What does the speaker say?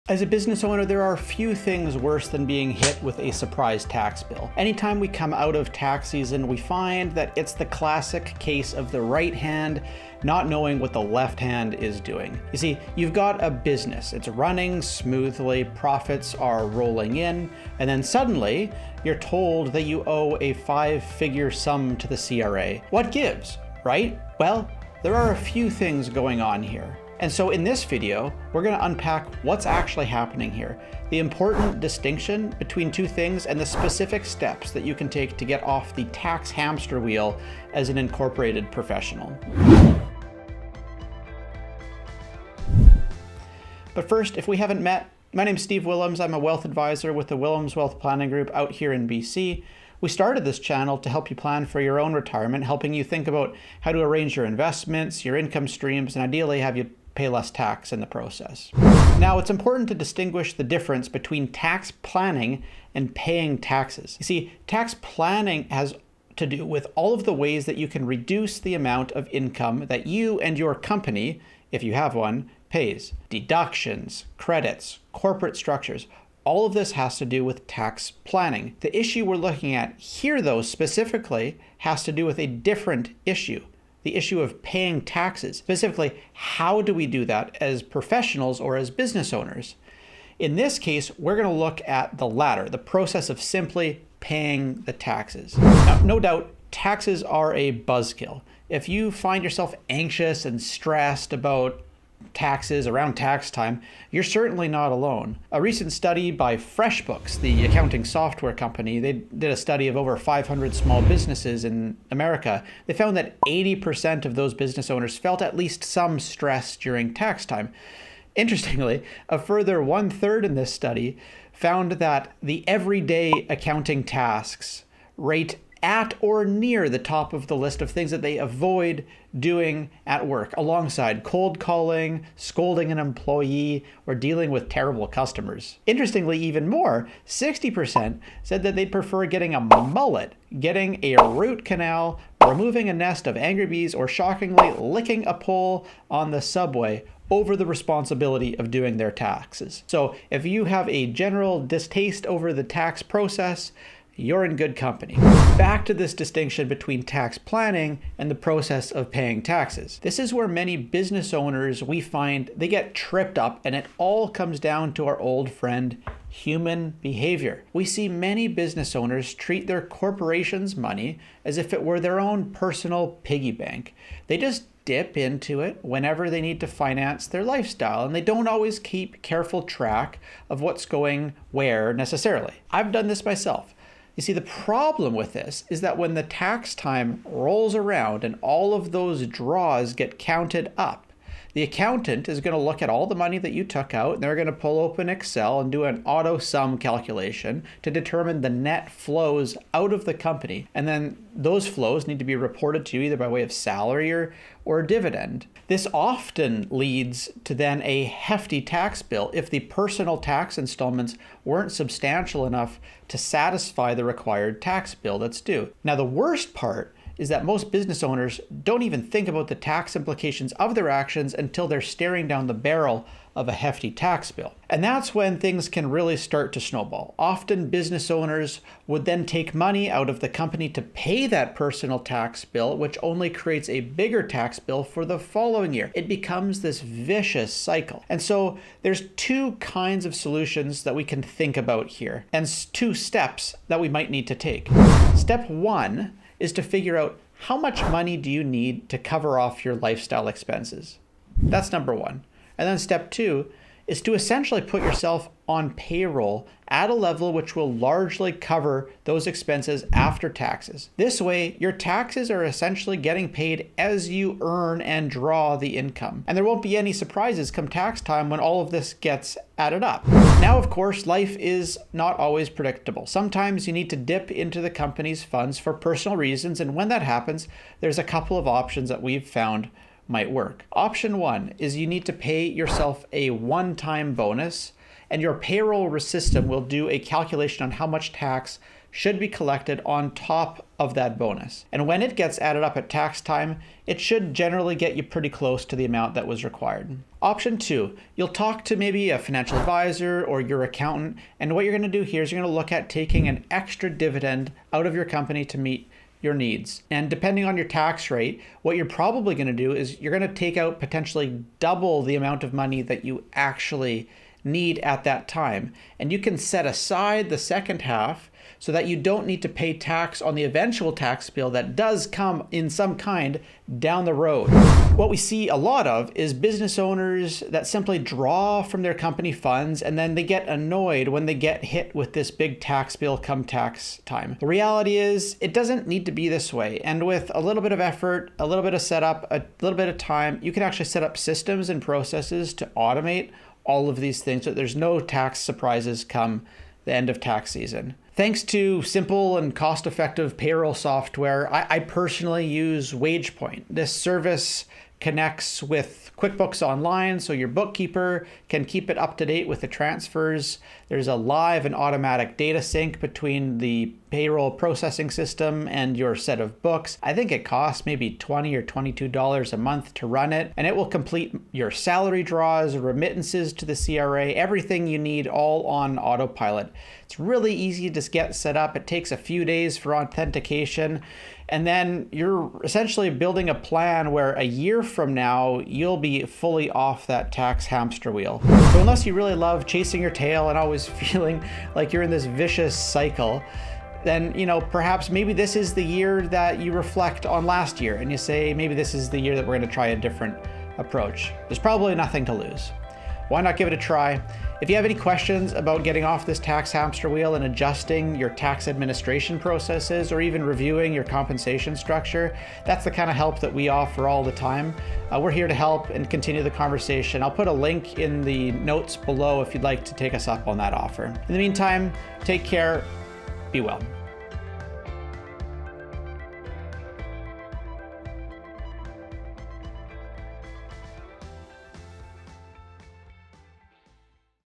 As a business owner, there are few things worse than being hit with a surprise tax bill. Anytime we come out of tax season, we find that it's the classic case of the right hand not knowing what the left hand is doing. You see, you've got a business, it's running smoothly, profits are rolling in, and then suddenly you're told that you owe a 5-figure sum to the CRA. What gives, right? Well, there are a few things going on here. And so in this video, we're going to unpack what's actually happening here, the important distinction between two things, and the specific steps that you can take to get off the tax hamster wheel as an incorporated professional. But first, if we haven't met, my name's Steve Willems. I'm a wealth advisor with the Willems Wealth Planning Group out here in BC. We started this channel to help you plan for your own retirement, helping you think about how to arrange your investments, your income streams, and ideally have you pay less tax in the process. Now, it's important to distinguish the difference between tax planning and paying taxes. You see, tax planning has to do with all of the ways that you can reduce the amount of income that you and your company, if you have one, pays. Deductions, credits, corporate structures, all of this has to do with tax planning. The issue we're looking at here, though, specifically has to do with a different issue. The issue of paying taxes. Specifically, how do we do that as professionals or as business owners? In this case, we're going to look at the latter, the process of simply paying the taxes. Now, no doubt, taxes are a buzzkill. If you find yourself anxious and stressed about taxes around tax time, you're certainly not alone. A recent study by FreshBooks, the accounting software company, they did a study of over 500 small businesses in America. They found that 80% of those business owners felt at least some stress during tax time. Interestingly, a further 1/3 in this study found that the everyday accounting tasks rate at or near the top of the list of things that they avoid doing at work, alongside cold calling, scolding an employee, or dealing with terrible customers. Interestingly, even more, 60% said that they'd prefer getting a mullet, getting a root canal, removing a nest of angry bees, or shockingly, licking a pole on the subway over the responsibility of doing their taxes. So if you have a general distaste over the tax process, you're in good company. Back to this distinction between tax planning and the process of paying taxes. This is where many business owners, we find, they get tripped up, and it all comes down to our old friend, human behavior. We see many business owners treat their corporation's money as if it were their own personal piggy bank. They just dip into it whenever they need to finance their lifestyle, and they don't always keep careful track of what's going where necessarily. I've done this myself. You see, the problem with this is that when the tax time rolls around and all of those draws get counted up, the accountant is going to look at all the money that you took out, and they're going to pull open Excel and do an auto sum calculation to determine the net flows out of the company. And then those flows need to be reported to you either by way of salary or dividend. This often leads to then a hefty tax bill if the personal tax installments weren't substantial enough to satisfy the required tax bill that's due. Now, the worst part is that most business owners don't even think about the tax implications of their actions until they're staring down the barrel of a hefty tax bill. And that's when things can really start to snowball. Often business owners would then take money out of the company to pay that personal tax bill, which only creates a bigger tax bill for the following year. It becomes this vicious cycle. And so there's two kinds of solutions that we can think about here, and two steps that we might need to take. Step one is to figure out how much money do you need to cover off your lifestyle expenses. That's number one. And then step two is to essentially put yourself on payroll at a level which will largely cover those expenses after taxes. This way, your taxes are essentially getting paid as you earn and draw the income. And there won't be any surprises come tax time when all of this gets added up. Now, of course, life is not always predictable. Sometimes you need to dip into the company's funds for personal reasons, and when that happens, there's a couple of options that we've found might work. Option one is you need to pay yourself a one-time bonus and your payroll system will do a calculation on how much tax should be collected on top of that bonus. And when it gets added up at tax time, it should generally get you pretty close to the amount that was required. Option 2, you'll talk to maybe a financial advisor or your accountant, and what you're going to do here is you're going to look at taking an extra dividend out of your company to meet your needs. And depending on your tax rate, what you're probably going to do is you're going to take out potentially double the amount of money that you actually need at that time. And you can set aside the second half so that you don't need to pay tax on the eventual tax bill that does come in some kind down the road. What we see a lot of is business owners that simply draw from their company funds and then they get annoyed when they get hit with this big tax bill come tax time. The reality is it doesn't need to be this way. And with a little bit of effort, a little bit of setup, a little bit of time, you can actually set up systems and processes to automate all of these things so that there's no tax surprises come the end of tax season. Thanks to simple and cost-effective payroll software, I personally use WagePoint. This service connects with QuickBooks Online, so your bookkeeper can keep it up to date with the transfers. There's a live and automatic data sync between the payroll processing system and your set of books. I think it costs maybe $20 or $22 a month to run it, and it will complete your salary draws, remittances to the CRA, everything you need all on autopilot. It's really easy to get set up. It takes a few days for authentication. And then you're essentially building a plan where a year from now, you'll be fully off that tax hamster wheel. So unless you really love chasing your tail and always feeling like you're in this vicious cycle, then, perhaps maybe this is the year that you reflect on last year and you say, maybe this is the year that we're going to try a different approach. There's probably nothing to lose. Why not give it a try? If you have any questions about getting off this tax hamster wheel and adjusting your tax administration processes or even reviewing your compensation structure, that's the kind of help that we offer all the time. We're here to help and continue the conversation. I'll put a link in the notes below if you'd like to take us up on that offer. In the meantime, take care, be well.